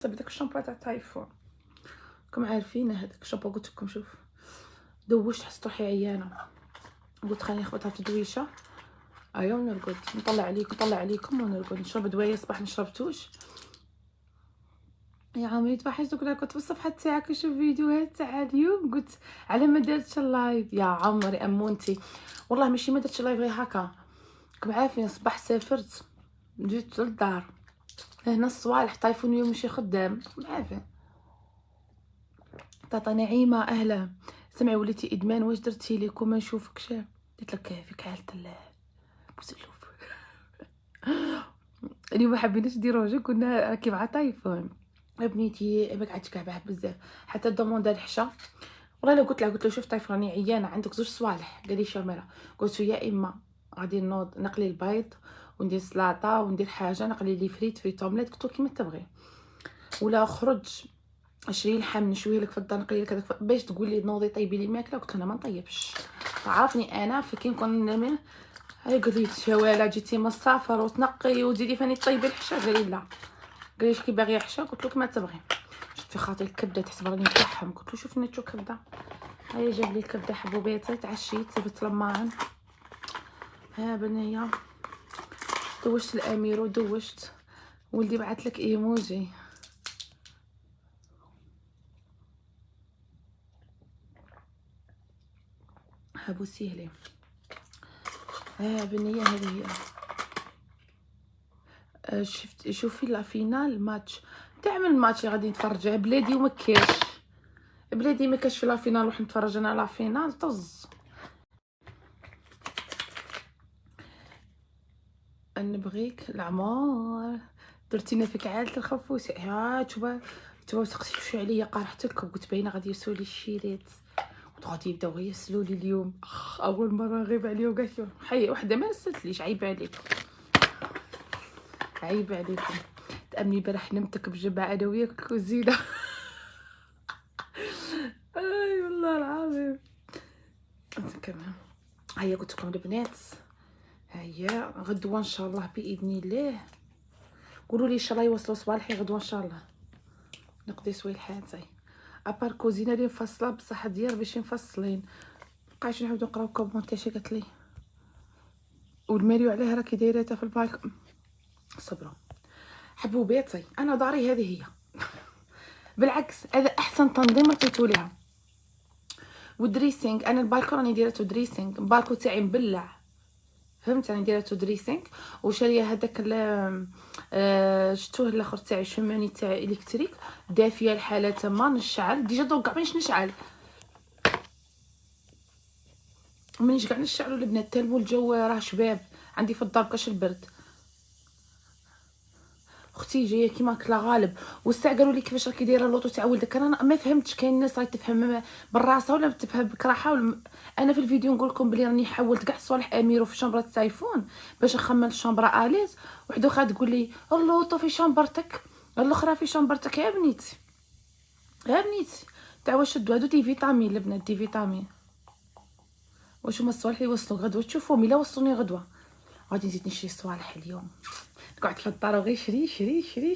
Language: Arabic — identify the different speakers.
Speaker 1: بداك الشامبو تاع تايفون راكم عارفين هذاك الشامبو. قلت لكم شوف دوشت، حسيت روحي عيانه، قلت خليني نخبطها في تدويشه. ايوا ونرقد نطلع عليكم ونرقد نشرب دوايه صباح مشربتوش يا عمري. توحشتك كنا كنت في الصفحه تاعك نشوف فيديوهات تاع اليوم، قلت على ما درتش اللايف يا عمري امونتي. والله ماشي ما درتش اللايف غير هكا، راكم عارفين صباح سافرت جيت للدار هنا الصوالح طايفون اليوم ماشي خدام، راكم عارفين. طاطا نعيمه اهلا، سمعي وليتي ادمان واش درتي ليكم ما نشوفكش. قلت لك فيك حالة الله بوسلوف. اليوم ما حبيناش نديرو جو، كنا راكي مع طايفون بنيتي ما قعدتش كاع بزاف حتى دوموندا الحشا. والله لو قلت له شوف طايف راني عيانه عندك زوج صوالح، قال لي شامره. قلت له يا اما غادي نوض نقلي البيض وندير سلطه وندير حاجه، نقلي لي فريت اومليت، قلت له كيما تبغي، ولا خرج اشري لحم نشويه لك في الدار نقلي لك هذاك باش تقول لي نوضي طيبي لي ماكله. قلت انا ما نطيبش، عرفني انا فكي نكون نامي. هاي قلت شوالا جيتي من السفر وتنقي وتزيدي فاني طيبي الحشا. قال لي لا، قال لي كي باغي حشا. قلت لك ما تبغي. شفت في خاطري الكبده تحسب راني نتوحم، قلت له شوف نيتو كبده. هيا جاب لي الكبده حبوبيتي، تعشيت جبت لمان. ها بنيه دوشت الامير ودوشت ولدي بعث لك ايموجي. بوسيه لي. ها بنيه هذه هي. شفت شوفي لا فينال ماتش تعمل ماتش غادي نتفرجها بلادي ومكاش بلادي ما كاش في لا فينال نروح نتفرج انا لا فينال طز. نبغيك العمر درتينا فيك عائلة الخفوس. ها تبا سقسيتو عليا قرحتك، قلت باينه غادي يرسلوا لي الشيرات وغادي يبداو يرسلوا لي اليوم. اول مره نغيب عليهم كاع حي وحده ما رسلتليش. عيب عليكم تامني البارح نمتك بجماعه انا وياك الكوزينه. اي والله العظيم. كمان هيا قلت لكم البنات، هيا غدوه ان شاء الله باذن الله. قولوا لي ان شاء الله يوصلوا صباحي غدوه ان شاء الله نقضي سويلحاتي. ابار كوزينه اللي مفصله بصح ديال باش مفصلين. بقاش نعاودو نقراو كومونتير. شي قالت لي والماريو عليها راكي دايرتها في البالكون. صبروا حبوباتي، انا داري هذه هي. بالعكس هذا احسن تنظيم عطيتو ليها. والدريسينغ انا البالكون راني دايرتو دريسينغ، البالكون تاعي مبلع فهمت، راني دايرتو دريسينغ. وشاريه هذاك شفتوه الاخر تاعي شماني تاع الكتريك دافيه الحاله تما نشعل ديجا دوك كاع مانيش نشعل مانيش كاع نشعلو البنات تالمو الجو راه شباب عندي في الدار كاش البرد. اختي جايه كيما كلا غالب والساعه قالوا لي كيفاش راكي دايره اللوطو تاع ولدك. انا ما فهمتش، كاين الناس راهي تفهم بالراسه ولا تفهم بكراحه انا في الفيديو نقول لكم بلي راني حولت كاع صوالح اميرو في شامبره التليفون باش نخمم الشامبره اليز. وحده اخرى تقول لي اللوطو في شامبرتك الاخرى في شامبرتك. يا بنيتي تاع شدوا هادو دي فيتامين البنات، دي فيتامين. واش هما الصوالح اللي وصلوا غدوه تشوفوهم الا وصلوني غدوه غادي نزيد نشري صوالح اليوم. قعدت في الدار وغير شري